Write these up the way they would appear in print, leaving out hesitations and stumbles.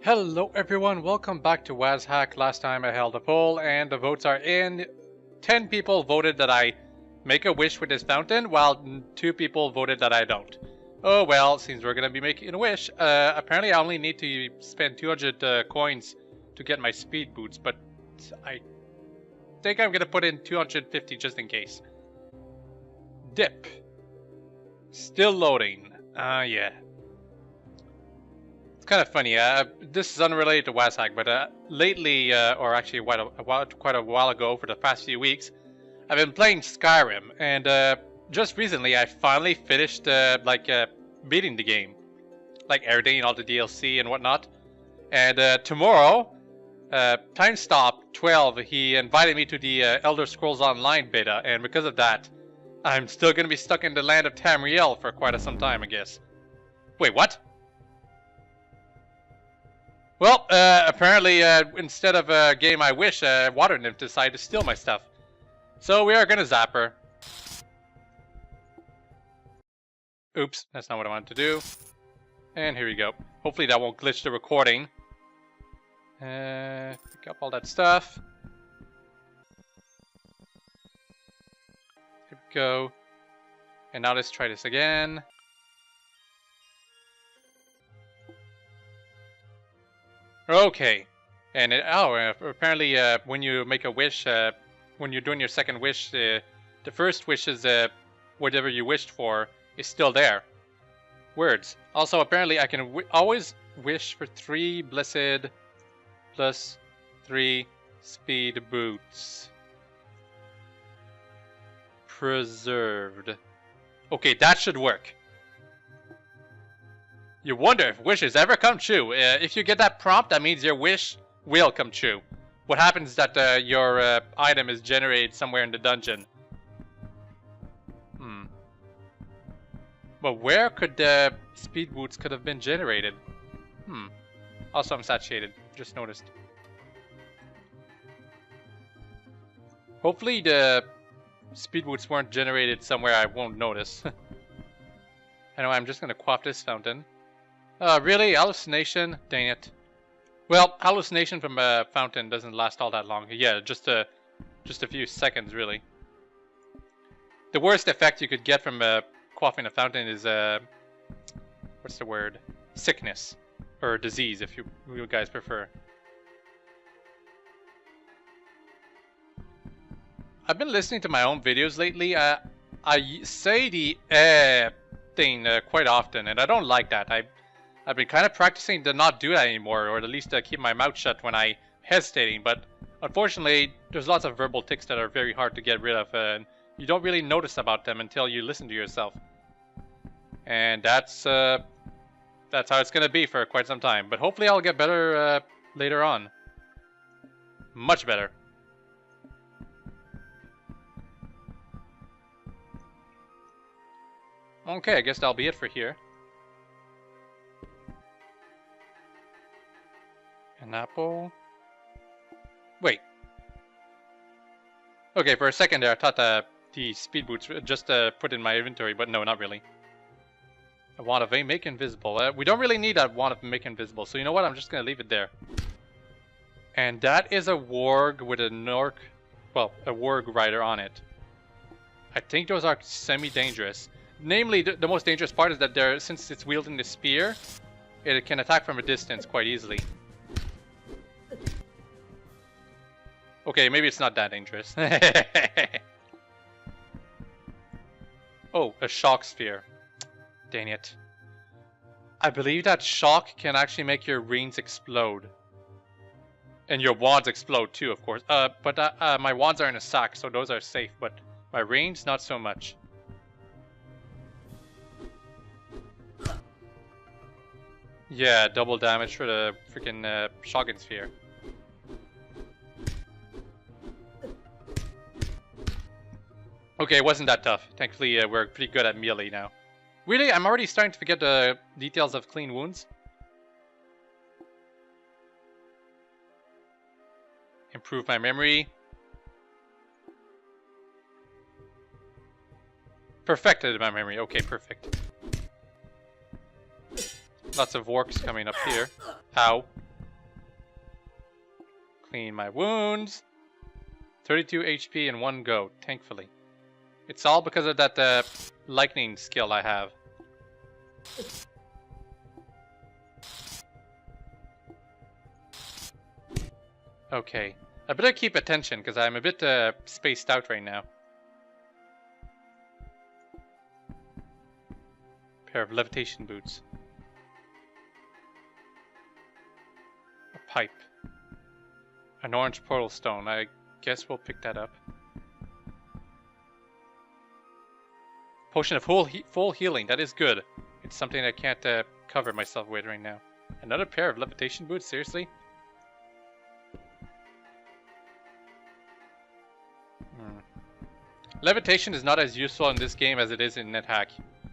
Hello everyone, welcome back to WazHack. Last time I held a poll and the votes are in. 10 people voted that I make a wish with this fountain, while 2 people voted that I don't. Oh well, since we're gonna be making a wish, apparently I only need to spend 200 coins to get my speed boots, but I think I'm gonna put in 250 just in case. Dip. Still loading. Yeah. It's kind of funny. This is unrelated to WazHack, but lately, or actually quite a while ago, for the past few weeks, I've been playing Skyrim, and just recently I finally finished beating the game, like everything, all the DLC and whatnot. And tomorrow, time stop 12, he invited me to the Elder Scrolls Online beta, and because of that, I'm still gonna be stuck in the land of Tamriel for quite some time, I guess. Wait, what? Well, apparently, instead of getting my wish, Water Nymph decided to steal my stuff. So we are gonna zap her. Oops, that's not what I wanted to do. And here we go. Hopefully that won't glitch the recording. Pick up all that stuff. Here we go. And now let's try this again. Okay, and apparently when you make a wish, when you're doing your second wish, the first wish is whatever you wished for is still there. Words. Also, apparently I can always wish for 3 blessed plus 3 speed boots. Preserved. Okay, that should work. You wonder if wishes ever come true. If you get that prompt, that means your wish will come true. What happens is that your item is generated somewhere in the dungeon. But where could the speed boots could have been generated? Also, I'm saturated. Just noticed. Hopefully the speed boots weren't generated somewhere I won't notice. Anyway, I'm just gonna quaff this fountain. Really? Hallucination? Dang it. Well, hallucination from a fountain doesn't last all that long. Yeah, just a few seconds, really. The worst effect you could get from quaffing a fountain is, what's the word? Sickness. Or disease, if you guys prefer. I've been listening to my own videos lately. I say the thing quite often, and I don't like that. I've been kind of practicing to not do that anymore, or at least keep my mouth shut when I'm hesitating, but unfortunately, there's lots of verbal tics that are very hard to get rid of, and you don't really notice about them until you listen to yourself. And that's how it's going to be for quite some time, but hopefully I'll get better later on. Much better. Okay, I guess that'll be it for here. An apple. Wait. Okay, for a second there, I thought the speed boots just put in my inventory, but no, not really. A wand of make invisible. We don't really need that wand of make invisible, so you know what? I'm just gonna leave it there. And that is a warg with a a warg rider on it. I think those are semi-dangerous. Namely, the most dangerous part is that since it's wielding the spear, it can attack from a distance quite easily. Okay, maybe it's not that dangerous. Oh, a shock sphere. Dang it. I believe that shock can actually make your rings explode. And your wands explode too, of course. But my wands are in a sack, so those are safe. But my rings, not so much. Yeah, double damage for the freaking shotgun sphere. Okay, it wasn't that tough. Thankfully, we're pretty good at melee now. Really, I'm already starting to forget the details of clean wounds. Improve my memory. Perfected my memory. Okay, perfect. Lots of orcs coming up here. Ow. clean my wounds. 32 HP in one go, thankfully. It's all because of that lightning skill I have. Okay, I better keep attention because I'm a bit spaced out right now. Pair of levitation boots. A pipe. An orange portal stone. I guess we'll pick that up. Potion of full healing. That is good. It's something I can't cover myself with right now. Another pair of levitation boots? Seriously? Levitation is not as useful in this game as it is in NetHack.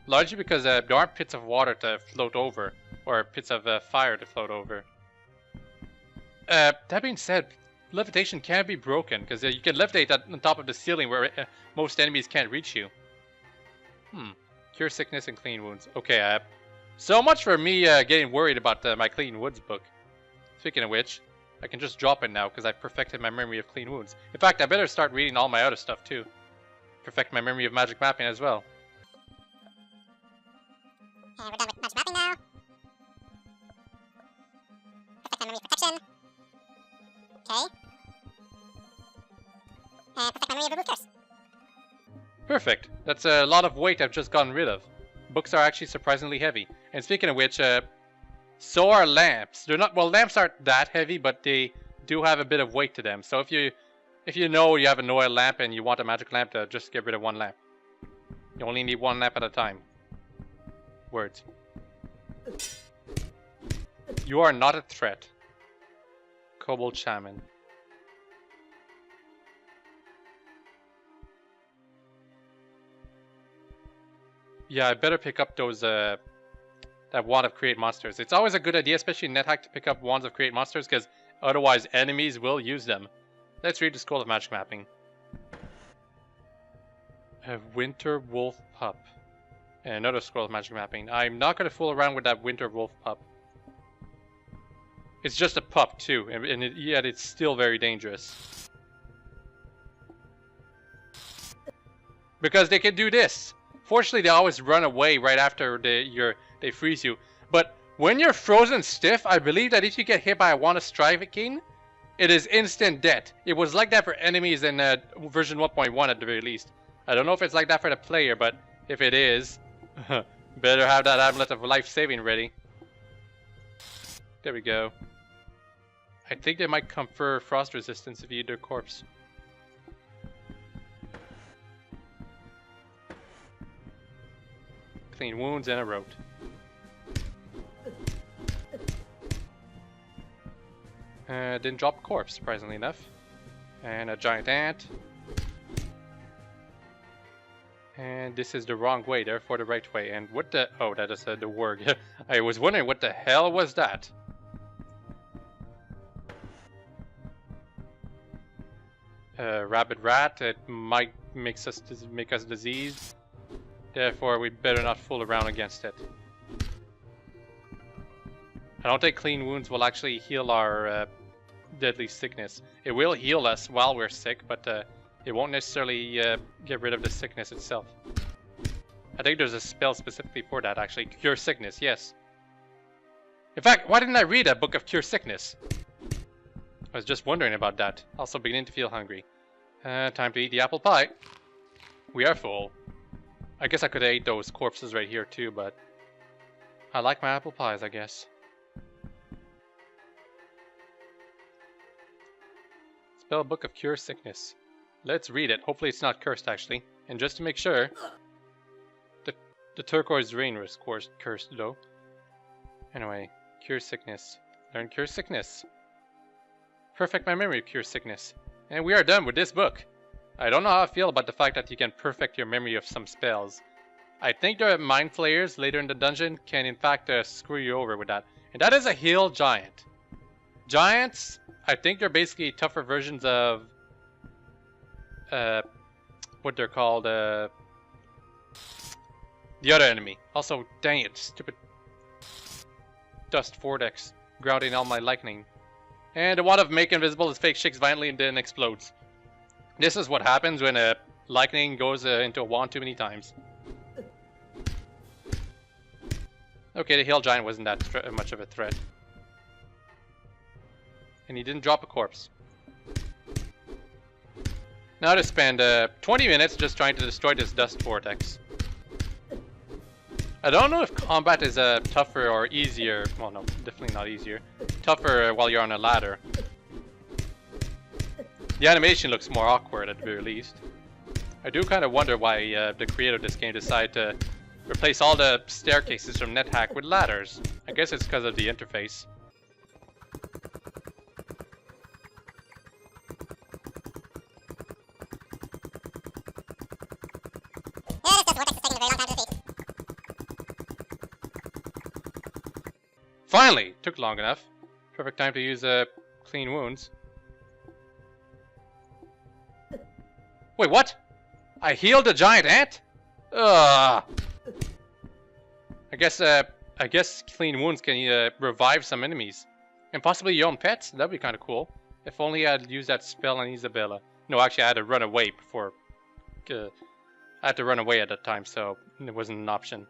Largely because there aren't pits of water to float over. Or pits of fire to float over. That being said, levitation can be broken. Because you can levitate on top of the ceiling where most enemies can't reach you. Cure sickness and clean wounds. Okay, so much for me getting worried about my clean wounds book. Speaking of which, I can just drop it now because I perfected my memory of clean wounds. In fact, I better start reading all my other stuff too. Perfect my memory of magic mapping as well. And we're done with magic mapping now. Perfect my memory of protection. Okay. And perfect my memory of remove curse. Perfect. That's a lot of weight I've just gotten rid of. Books are actually surprisingly heavy. And speaking of which, so are lamps. They're not, well, lamps aren't that heavy, but they do have a bit of weight to them. So if you know you have an oil lamp and you want a magic lamp, to just get rid of one lamp. You only need one lamp at a time. Words. You are not a threat. Kobold Shaman. Yeah, I better pick up those, that wand of create monsters. It's always a good idea, especially in NetHack, to pick up wands of create monsters, because otherwise enemies will use them. Let's read the Scroll of Magic Mapping. A Winter Wolf Pup. And another Scroll of Magic Mapping. I'm not going to fool around with that Winter Wolf Pup. It's just a pup, too, and yet it's still very dangerous. Because they can do this. Fortunately, they always run away right after they freeze you. But when you're frozen stiff, I believe that if you get hit by a wand of striking, it is instant death. It was like that for enemies in version 1.1 at the very least. I don't know if it's like that for the player, but if it is, better have that amulet of life saving ready. There we go. I think they might confer frost resistance if you eat their corpse. Clean wounds and a rote. Didn't drop a corpse, surprisingly enough. And a giant ant. And this is the wrong way, therefore the right way. And what the... Oh, that is the warg. I was wondering what the hell was that? Rabid rat. It might make us diseased. Therefore, we better not fool around against it. I don't think clean wounds will actually heal our deadly sickness. It will heal us while we're sick, but it won't necessarily get rid of the sickness itself. I think there's a spell specifically for that, actually. Cure sickness, yes. In fact, why didn't I read a book of cure sickness? I was just wondering about that. Also beginning to feel hungry. Time to eat the apple pie. We are full. I guess I could have ate those corpses right here too, but I like my apple pies, I guess. Spell Book of Cure Sickness. Let's read it. Hopefully it's not cursed, actually. And just to make sure, the turquoise rain was cursed, though. Anyway, Cure Sickness. Learn Cure Sickness. Perfect my memory of Cure Sickness. And we are done with this book. I don't know how I feel about the fact that you can perfect your memory of some spells. I think the mind flayers later in the dungeon can in fact screw you over with that. And that is a hill giant. Giants, I think they're basically tougher versions of what they're called, the other enemy. Also, dang it, stupid dust vortex grounding all my lightning. And the wand of make invisible is fake, shakes violently, and then explodes. This is what happens when a lightning goes into a wand too many times. Okay, the hill giant wasn't that much of a threat. And he didn't drop a corpse. Now to spend 20 minutes just trying to destroy this dust vortex. I don't know if combat is tougher or easier. Well, no, definitely not easier. Tougher while you're on a ladder. The animation looks more awkward at the very least. I do kind of wonder why the creator of this game decided to replace all the staircases from WazHack with ladders. I guess it's because of the interface. Finally! Took long enough. Perfect time to use clean wounds. Wait, what? I healed a giant ant? Ugh. I guess clean wounds can revive some enemies. And possibly your own pets? That'd be kind of cool. If only I'd used that spell on Isabella. No, actually I had to run away before... I had to run away at that time, so it wasn't an option.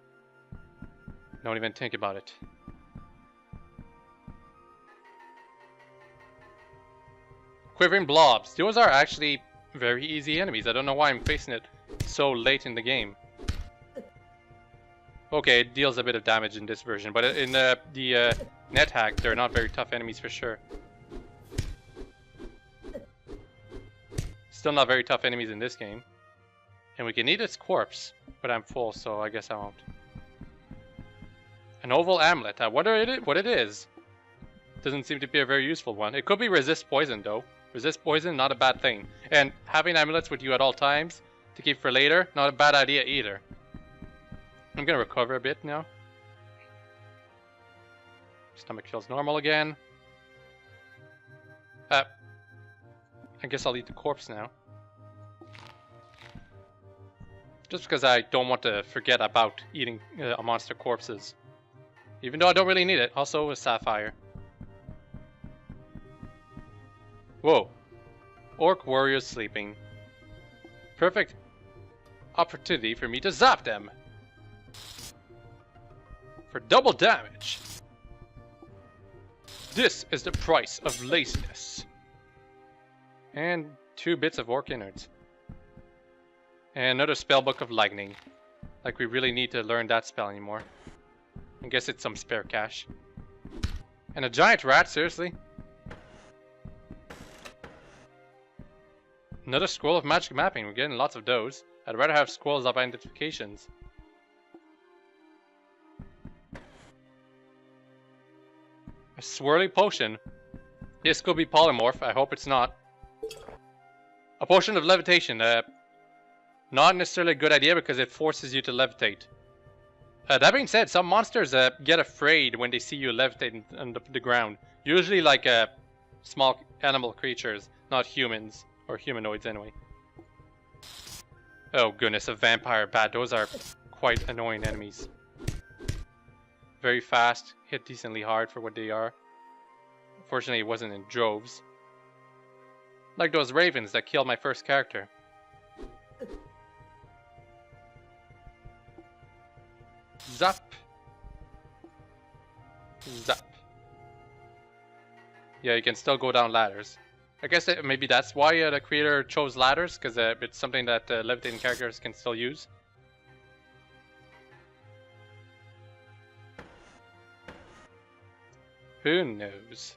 Don't even think about it. Quivering blobs. Those are actually very easy enemies. I don't know why I'm facing it so late in the game. Okay, it deals a bit of damage in this version, but in the WazHack, they're not very tough enemies for sure. Still not very tough enemies in this game. And we can eat its corpse, but I'm full, so I guess I won't. An oval amulet. I wonder what it is. Doesn't seem to be a very useful one. It could be resist poison, though. Resist poison, not a bad thing. And having amulets with you at all times to keep for later, not a bad idea either. I'm gonna recover a bit now. Stomach feels normal again. I guess I'll eat the corpse now. Just because I don't want to forget about eating a monster corpses. Even though I don't really need it. Also a sapphire. Whoa. Orc warriors sleeping. Perfect opportunity for me to zap them. For double damage. This is the price of laziness. And 2 bits of orc innards. And another spellbook of lightning. Like we really need to learn that spell anymore. I guess it's some spare cash. And a giant rat, seriously? Another scroll of magic mapping. We're getting lots of those. I'd rather have scrolls of identifications. A swirly potion. This could be polymorph. I hope it's not. A potion of levitation. Not necessarily a good idea because it forces you to levitate. That being said, some monsters get afraid when they see you levitate on the ground. Usually like small animal creatures, not humans. Or humanoids anyway. Oh goodness, a vampire bat. Those are quite annoying enemies. Very fast, hit decently hard for what they are. Unfortunately, it wasn't in droves. Like those ravens that killed my first character. Zap. Zap. Yeah, you can still go down ladders. I guess maybe that's why the creator chose ladders, because it's something that levitating characters can still use. Who knows?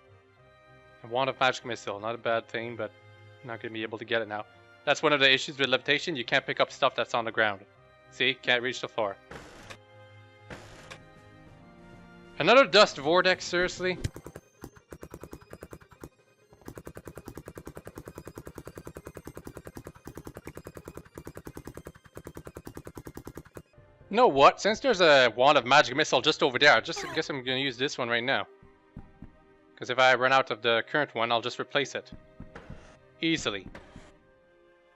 A wand of magic missile, not a bad thing, but I'm not going to be able to get it now. That's one of the issues with levitation, you can't pick up stuff that's on the ground. See, can't reach the floor. Another dust vortex, seriously? You know what? Since there's a wand of magic missile just over there, I guess I'm going to use this one right now. Because if I run out of the current one, I'll just replace it. Easily.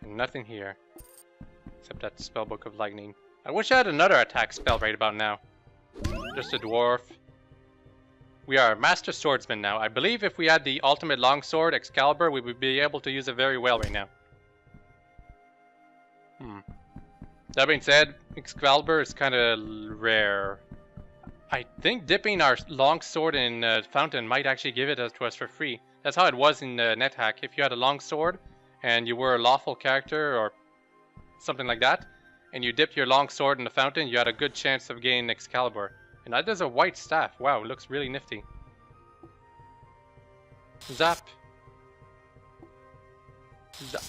And nothing here. Except that spellbook of lightning. I wish I had another attack spell right about now. Just a dwarf. We are Master Swordsmen now. I believe if we had the ultimate longsword, Excalibur, we would be able to use it very well right now. That being said, Excalibur is kind of rare. I think dipping our longsword in fountain might actually give it to us for free. That's how it was in NetHack. If you had a longsword and you were a lawful character or something like that, and you dipped your longsword in the fountain, you had a good chance of gaining Excalibur. And that is a white staff. Wow, it looks really nifty. Zap. Zap.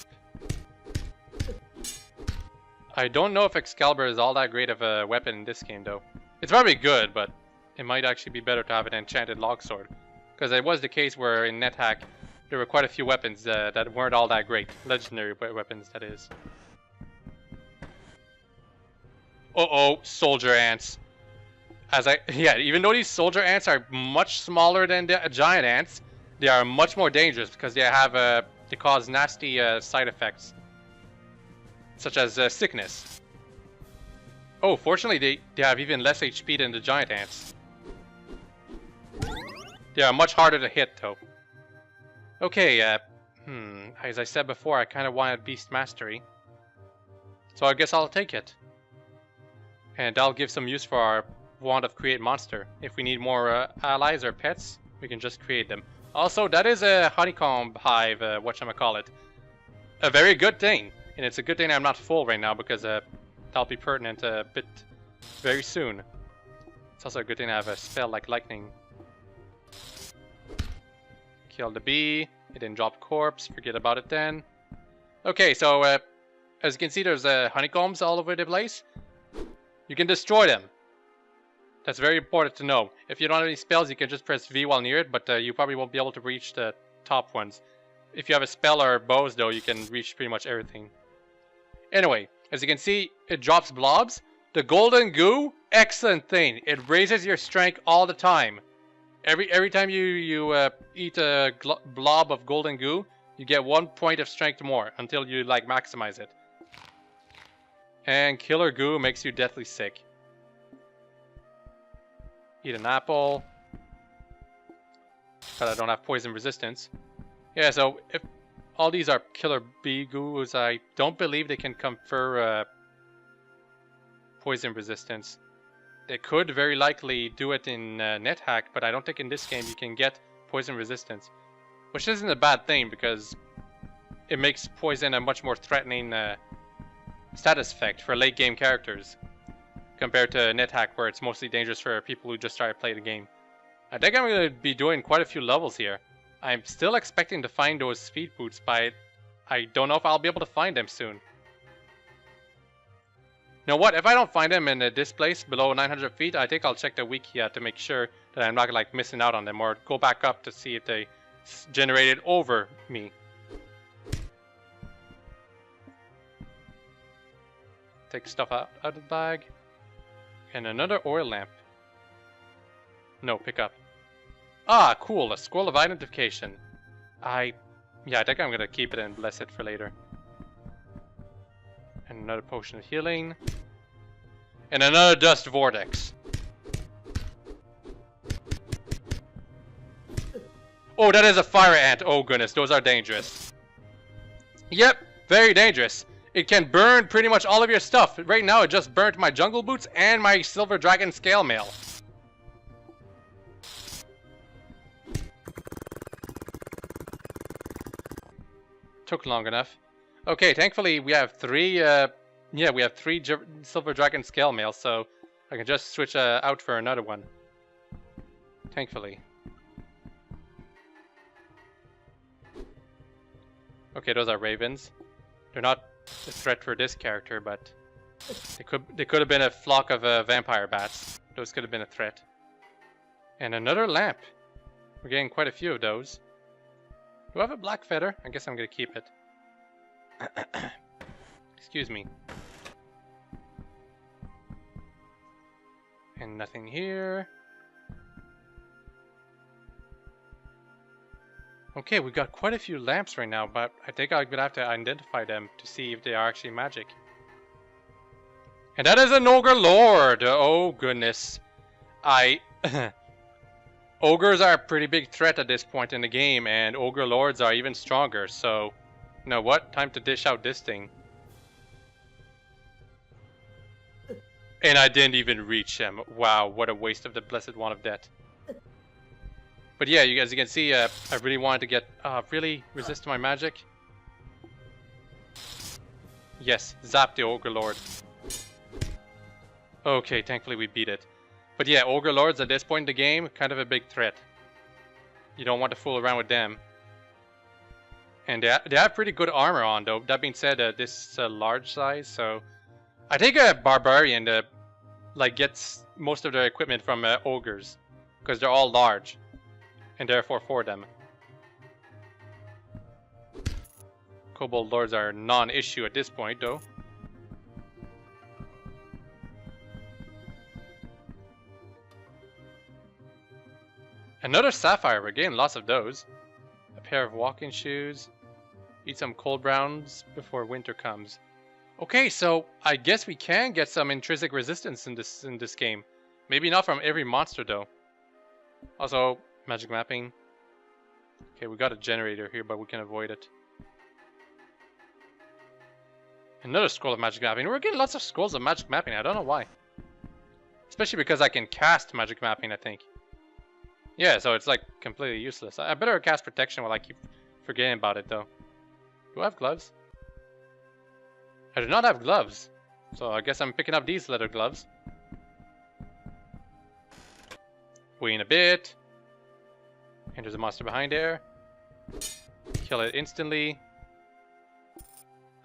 I don't know if Excalibur is all that great of a weapon in this game, though. It's probably good, but it might actually be better to have an enchanted longsword. Because it was the case where in NetHack, there were quite a few weapons that weren't all that great. Legendary weapons, that is. Uh-oh, soldier ants. Even though these soldier ants are much smaller than the giant ants, they are much more dangerous because they cause nasty side effects, such as sickness. Oh, fortunately they have even less HP than the giant ants. They are much harder to hit though. Okay, as I said before, I kind of wanted Beast Mastery, so I guess I'll take it. And I'll give some use for our Wand of Create Monster. If we need more allies or pets, we can just create them. Also, that is a honeycomb hive, whatchamacallit. A very good thing. And it's a good thing I'm not full right now because that'll be pertinent a bit very soon. It's also a good thing I have a spell like lightning. Kill the bee. It didn't drop corpse. Forget about it then. Okay, so as you can see, there's honeycombs all over the place. You can destroy them. That's very important to know. If you don't have any spells, you can just press V while near it, but you probably won't be able to reach the top ones. If you have a spell or bows, though, you can reach pretty much everything. Anyway, as you can see, it drops blobs. The golden goo, excellent thing. It raises your strength all the time. Every time you eat a blob of golden goo, you get 1 point of strength more until you like maximize it. And killer goo makes you deathly sick. Eat an apple. But I don't have poison resistance. Yeah, so if all these are killer bee goos, I don't believe they can confer poison resistance. They could very likely do it in NetHack, but I don't think in this game you can get poison resistance. Which isn't a bad thing because it makes poison a much more threatening status effect for late game characters compared to NetHack where it's mostly dangerous for people who just started playing the game. I think I'm going to be doing quite a few levels here. I'm still expecting to find those speed boots, but I don't know if I'll be able to find them soon. You know what, if I don't find them in this place below 900 feet, I think I'll check the wiki to make sure that I'm not like missing out on them, or go back up to see if they generated over me. Take stuff out of the bag. And another oil lamp. No, pick up. Ah, cool, a scroll of identification. I think I'm gonna keep it and bless it for later. And another potion of healing. And another dust vortex. Oh, that is a fire ant. Oh goodness, those are dangerous. Yep, very dangerous. It can burn pretty much all of your stuff. Right now, it just burnt my jungle boots and my silver dragon scale mail. Took long enough. Okay, thankfully we have three. We have three silver dragon scale mail, so I can just switch out for another one. Thankfully. Okay, those are ravens. They're not a threat for this character, but they could have been a flock of vampire bats. Those could have been a threat. And another lamp. We're getting quite a few of those. Do I have a black feather? I guess I'm gonna keep it. Excuse me. And nothing here. Okay, we've got quite a few lamps right now, but I think I'm gonna have to identify them to see if they are actually magic. And that is an ogre lord! Oh goodness. Ogres are a pretty big threat at this point in the game, and Ogre Lords are even stronger, so... You know what? Time to dish out this thing. And I didn't even reach him. Wow, what a waste of the Blessed Wand of Death. But yeah, as you can see, I really wanted to get... really? Resist my magic? Yes, zap the Ogre Lord. Okay, thankfully we beat it. But yeah, Ogre Lords at this point in the game, kind of a big threat. You don't want to fool around with them. And they have pretty good armor on, though. That being said, this is a large size, so... I think a Barbarian like gets most of their equipment from Ogres. Because they're all large. And therefore for them. Kobold Lords are non-issue at this point, though. Another Sapphire, again, lots of those. A pair of walking shoes. Eat some cold browns before winter comes. Okay, so I guess we can get some intrinsic resistance in this game. Maybe not from every monster though. Also, magic mapping. Okay, we got a generator here, but we can avoid it. Another scroll of magic mapping. We're getting lots of scrolls of magic mapping. I don't know why. Especially because I can cast magic mapping, I think. Yeah, so it's like completely useless. I better cast protection while I keep forgetting about it though. Do I have gloves? I do not have gloves. So I guess I'm picking up these leather gloves. Wait in a bit. And there's a monster behind there. Kill it instantly.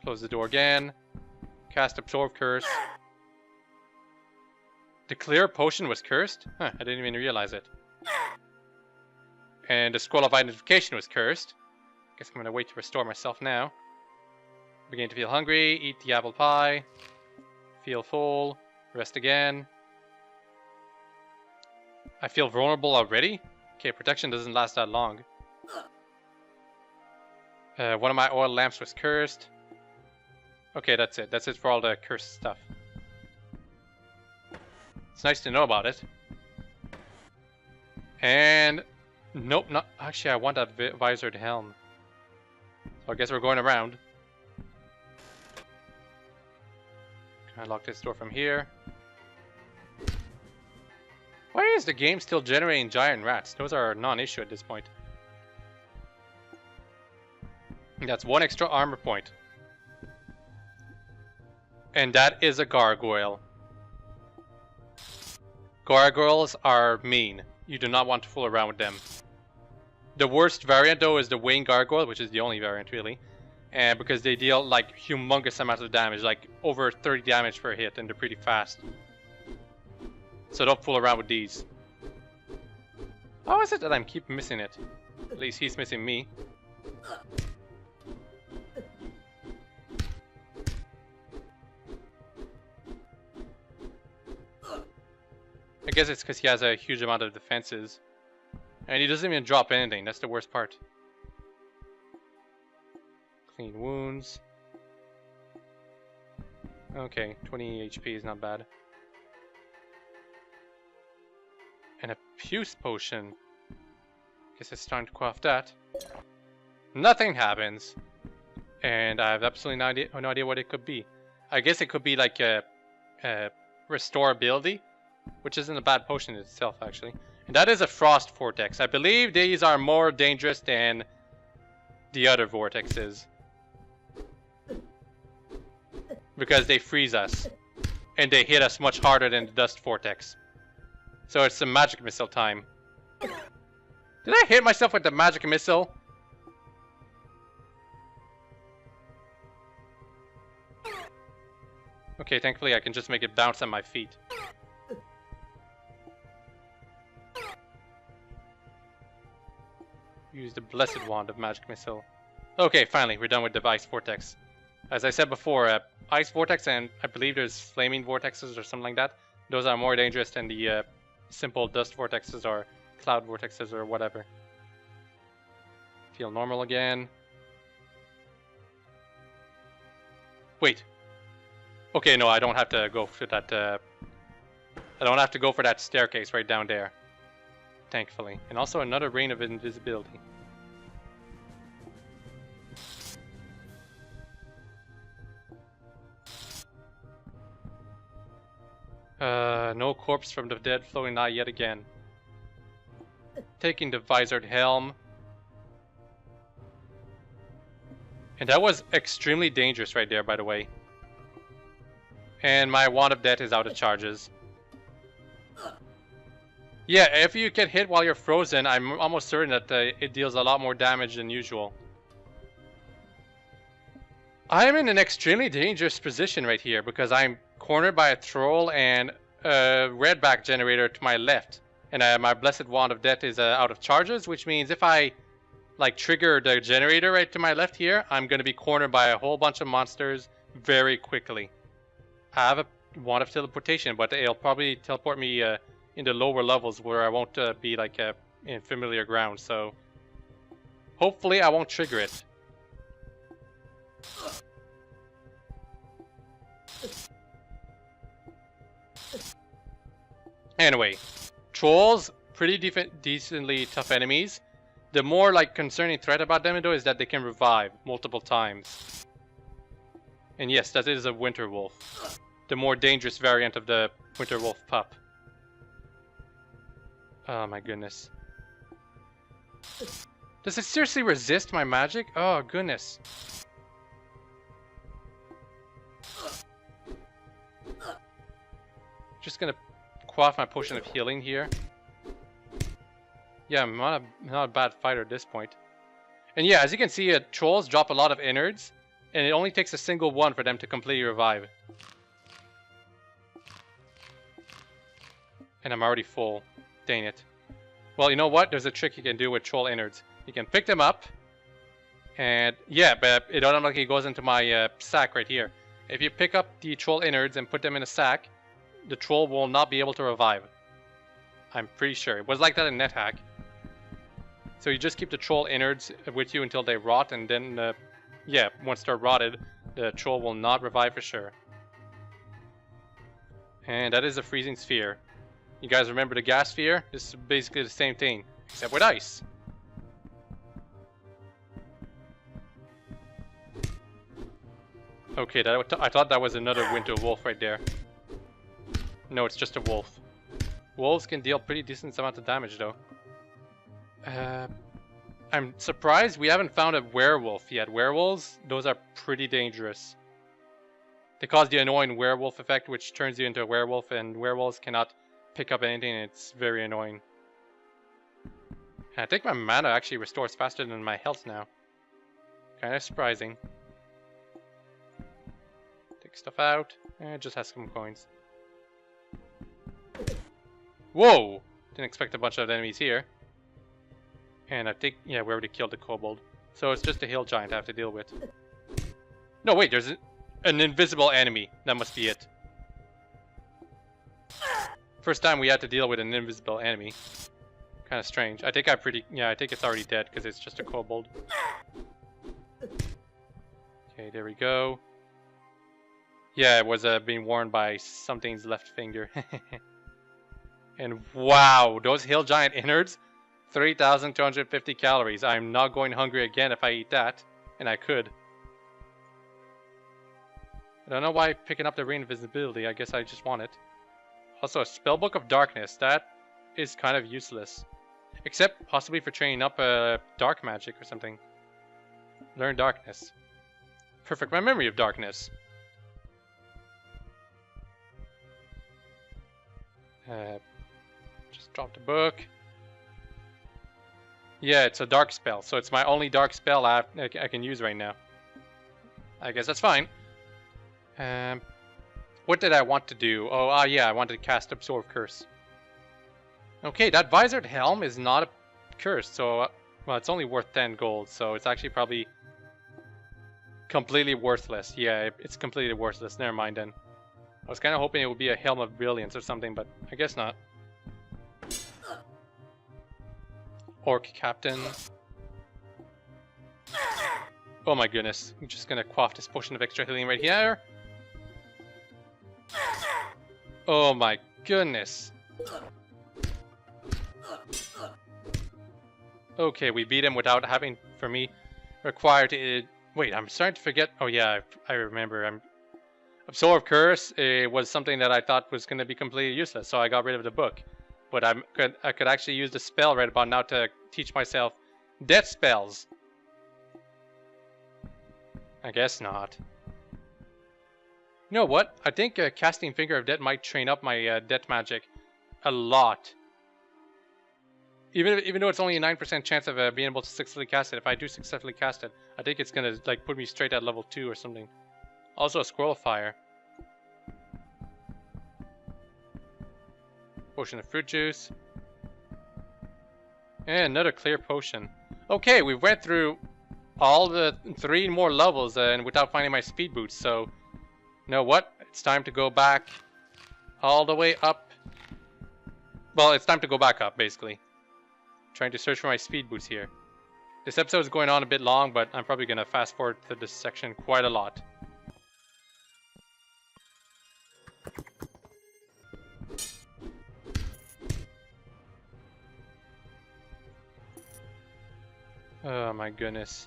Close the door again. Cast Absorb Curse. The clear potion was cursed? Huh, I didn't even realize it. And the Scroll of Identification was cursed. Guess I'm gonna wait to restore myself now. Begin to feel hungry, eat the apple pie. Feel full, rest again. I feel vulnerable already? Okay, protection doesn't last that long. One of my oil lamps was cursed. Okay, that's it. That's it for all the cursed stuff. It's nice to know about it. And... Nope, not... Actually, I want that visored helm. So I guess we're going around. Can I lock this door from here? Why is the game still generating giant rats? Those are non-issue at this point. That's one extra armor point. And that is a gargoyle. Gargoyles are mean. You do not want to fool around with them. The worst variant though is the Wayne Gargoyle, which is the only variant really. And because they deal like humongous amounts of damage, like over 30 damage per hit, and they're pretty fast. So don't fool around with these. How is it that I keep missing it? At least he's missing me. I guess it's because he has a huge amount of defenses. And he doesn't even drop anything, that's the worst part. Clean wounds. Okay, 20 HP is not bad. And a Puce potion. Guess it's time to quaff that. Nothing happens. And I have absolutely no idea what it could be. I guess it could be like a restore ability, which isn't a bad potion in itself actually. And that is a frost vortex. I believe these are more dangerous than the other vortexes. Because they freeze us. And they hit us much harder than the dust vortex. So it's a magic missile time. Did I hit myself with the magic missile? Okay, thankfully I can just make it bounce on my feet. Use the blessed wand of magic missile. Okay, finally, we're done with the ice vortex. As I said before, ice vortex and I believe there's flaming vortexes or something like that. Those are more dangerous than the simple dust vortexes or cloud vortexes or whatever. Feel normal again. Wait. Okay, no, I don't have to go for that. I don't have to go for that staircase right down there. thankfully. And also another rain of invisibility. No corpse from the dead flowing not yet again. Taking the visored helm. And that was extremely dangerous right there, by the way. And my Wand of Death is out of charges. Yeah, if you get hit while you're frozen, I'm almost certain that it deals a lot more damage than usual. I am in an extremely dangerous position right here because I'm cornered by a troll and a redback generator to my left. And my Blessed Wand of Death is out of charges, which means if I like trigger the generator right to my left here, I'm going to be cornered by a whole bunch of monsters very quickly. I have a Wand of Teleportation, but it'll probably teleport me into lower levels where I won't be like in familiar ground, so hopefully I won't trigger it. Anyway, trolls, pretty decently tough enemies. The more like concerning threat about them though is that they can revive multiple times. And yes, that is a winter wolf. The more dangerous variant of the winter wolf pup. Oh my goodness. Does it seriously resist my magic? Oh goodness. Just gonna quaff my potion of healing here. Yeah, I'm not a bad fighter at this point. And yeah, as you can see, trolls drop a lot of innards, and it only takes a single one for them to completely revive. And I'm already full. Dang it. Well, you know what? There's a trick you can do with troll innards. You can pick them up, and yeah, but it automatically goes into my sack right here. If you pick up the troll innards and put them in a sack, the troll will not be able to revive. I'm pretty sure. It was like that in NetHack. So you just keep the troll innards with you until they rot, and then, yeah, once they're rotted, the troll will not revive for sure. And that is a freezing sphere. You guys remember the gas sphere? This is basically the same thing, except with ice. Okay, I thought that was another winter wolf right there. No, it's just a wolf. Wolves can deal pretty decent amount of damage though. I'm surprised we haven't found a werewolf yet. Werewolves, those are pretty dangerous. They cause the annoying werewolf effect, which turns you into a werewolf, and werewolves cannot pick up anything, and it's very annoying. I think my mana actually restores faster than my health now. Kind of surprising. Take stuff out, and just has some coins. Whoa! Didn't expect a bunch of enemies here. And I think, yeah, we already killed the kobold. So it's just a hill giant I have to deal with. No, wait, there's an invisible enemy. That must be it. First time we had to deal with an invisible enemy. Kind of strange. I think I think it's already dead because it's just a kobold. Okay, there we go. Yeah, it was being worn by something's left finger. And wow, those hill giant innards, 3,250 calories. I'm not going hungry again if I eat that, and I could. I don't know why picking up the ring of invisibility. I guess I just want it. Also, a spellbook of darkness. That is kind of useless, except possibly for training up dark magic or something. Learn darkness. Perfect my memory of darkness. Just drop the book. Yeah, it's a dark spell, so it's my only dark spell I can use right now. I guess that's fine. What did I want to do? Oh, yeah, I wanted to cast Absorb Curse. Okay, that visored helm is not a curse, so, well, it's only worth 10 gold, so it's actually probably completely worthless. Yeah, it's completely worthless. Never mind then. I was kind of hoping it would be a Helm of Brilliance or something, but I guess not. Orc Captain. Oh my goodness. I'm just gonna quaff this potion of extra healing right here. Oh my goodness. Okay, we beat him without having, for me, required to... wait, I'm starting to forget. Oh yeah, I remember. Absorb Curse was something that I thought was going to be completely useless, so I got rid of the book. But I could actually use the spell right about now to teach myself death spells. I guess not. You know what? I think casting Finger of Death might train up my death magic a lot. Even though it's only a 9% chance of being able to successfully cast it, if I do successfully cast it, I think it's gonna like put me straight at level 2 or something. Also a Scroll of Fire. Potion of Fruit Juice. And another clear potion. Okay, we went through all the 3 more levels and without finding my speed boots, so you know what? It's time to go back all the way up. Well, it's time to go back up, basically. Trying to search for my speed boots here. This episode is going on a bit long, but I'm probably going to fast forward to this section quite a lot. Oh my goodness.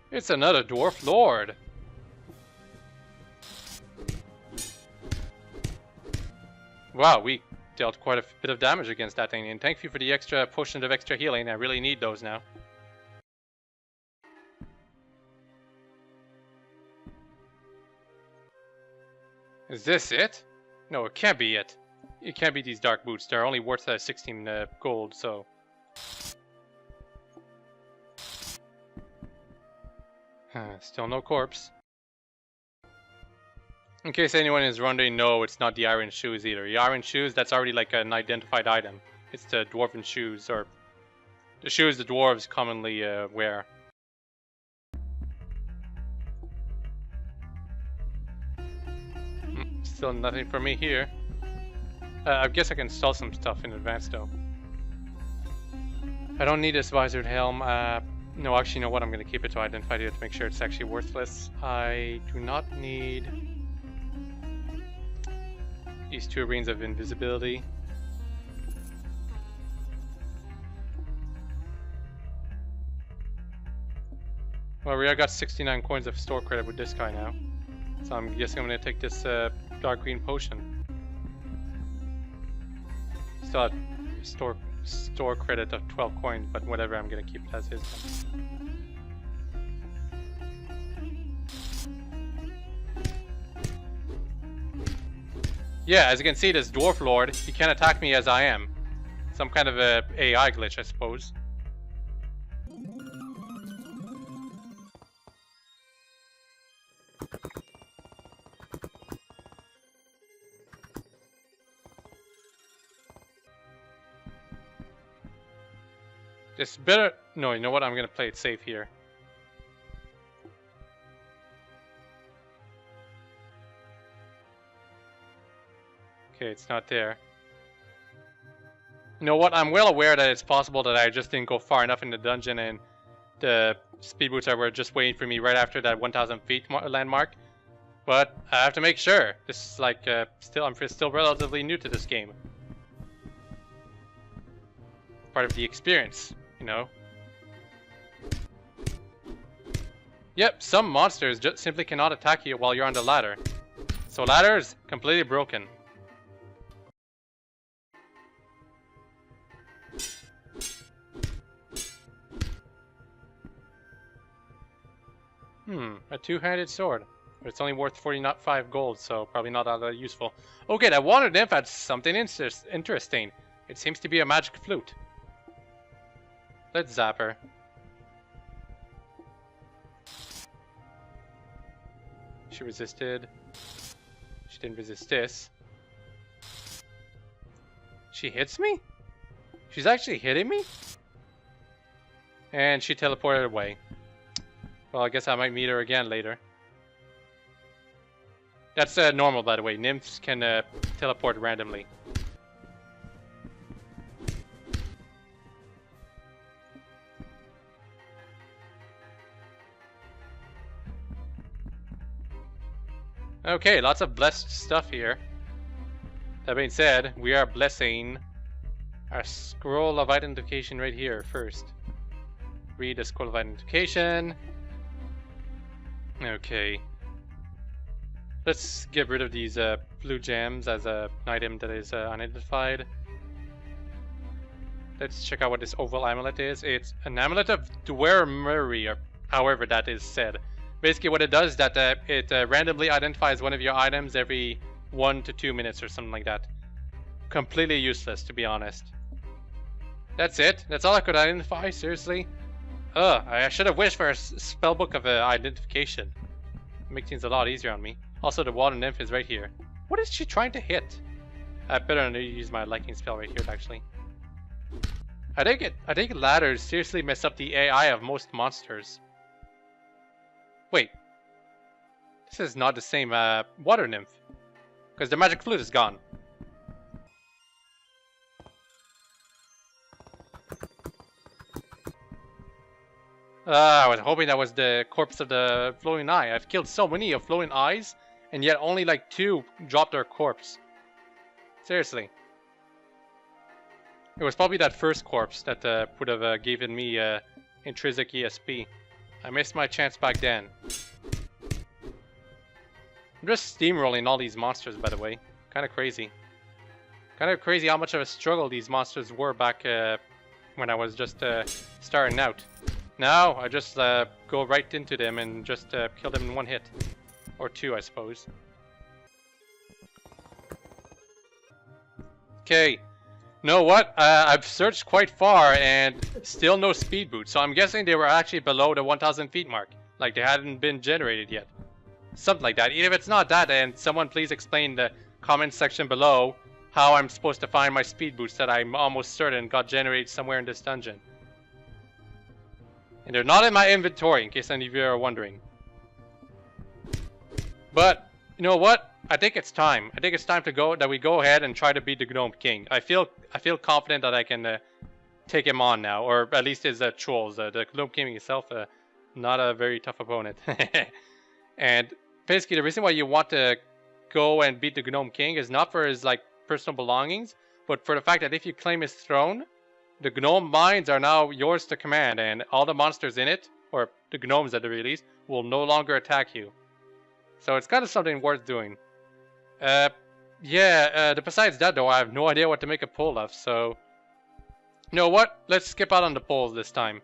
It's another Dwarf Lord! Wow, we dealt quite a bit of damage against that thing, and thank you for the extra potions of extra healing. I really need those now. Is this it? No, it can't be it. It can't be these dark boots. They're only worth 16 gold, so... Still no corpse. In case anyone is wondering, no, it's not the iron shoes either. The iron shoes, that's already like an identified item. It's the dwarven shoes, or the shoes the dwarves commonly wear. Still nothing for me here. I guess I can sell some stuff in advance though. I don't need this visored helm. No, actually, you know what? I'm going to keep it to identify it to make sure it's actually worthless. I do not need these 2 rings of invisibility. Well, we got 69 coins of store credit with this guy now. So I'm guessing I'm going to take this dark green potion. Still at store credit of 12 coins, but whatever, I'm going to keep it as is. Yeah, as you can see, this Dwarf Lord, he can't attack me as I am. Some kind of a AI glitch, I suppose. This better... No, you know what? I'm gonna play it safe here. Okay, it's not there. You know what? I'm well aware that it's possible that I just didn't go far enough in the dungeon and the speed boots were just waiting for me right after that 1,000 feet landmark. But I have to make sure. This is like, I'm still relatively new to this game. Part of the experience, you know. Yep, some monsters just simply cannot attack you while you're on the ladder. So ladder is completely broken. A 2-handed sword. But it's only worth 45 gold, so probably not that useful. Okay, that water nymph had something interesting. It seems to be a magic flute. Let's zap her. She resisted. She didn't resist this. She hits me? She's actually hitting me? And she teleported away. Well, I guess I might meet her again later. That's normal, by the way. Nymphs can teleport randomly. Okay, lots of blessed stuff here. That being said, we are blessing our scroll of identification right here first. Read the scroll of identification. Okay. Let's get rid of these blue gems as an item that is unidentified. Let's check out what this oval amulet is. It's an amulet of Dwermeri, or however that is said. Basically what it does is that it randomly identifies one of your items every 1 to 2 minutes or something like that. Completely useless, to be honest. That's it? That's all I could identify? Seriously? Ugh, I should have wished for a spellbook of identification. Make things a lot easier on me. Also, the water nymph is right here. What is she trying to hit? I better not use my liking spell right here, actually. I think ladders seriously mess up the AI of most monsters. Wait. This is not the same water nymph. Because the magic flute is gone. I was hoping that was the corpse of the flowing eye. I've killed so many of flowing eyes, and yet only like 2 dropped their corpse. Seriously. It was probably that first corpse that would have given me intrinsic ESP. I missed my chance back then. I'm just steamrolling all these monsters, by the way. Kind of crazy. Kind of crazy how much of a struggle these monsters were back when I was just starting out. Now, I just go right into them and just kill them in 1 hit. Or 2, I suppose. Okay. Know what? I've searched quite far and still no speed boots. So I'm guessing they were actually below the 1,000 feet mark. Like they hadn't been generated yet. Something like that. Even if it's not that, then someone please explain in the comment section below how I'm supposed to find my speed boots that I'm almost certain got generated somewhere in this dungeon. And they're not in my inventory, in case any of you are wondering. But, you know what? I think it's time. I think it's time that we go ahead and try to beat the Gnome King. I feel confident that I can take him on now, or at least his trolls. The Gnome King himself, not a very tough opponent. And basically, the reason why you want to go and beat the Gnome King is not for his like personal belongings, but for the fact that if you claim his throne, the gnome mines are now yours to command, and all the monsters in it, or the gnomes at the very least, will no longer attack you. So it's kind of something worth doing. Besides that though, I have no idea what to make a poll of, so... You know what? Let's skip out on the polls this time.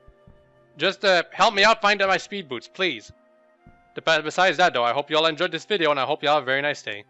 Just help me out find my speed boots, please. Besides that though, I hope you all enjoyed this video, and I hope you all have a very nice day.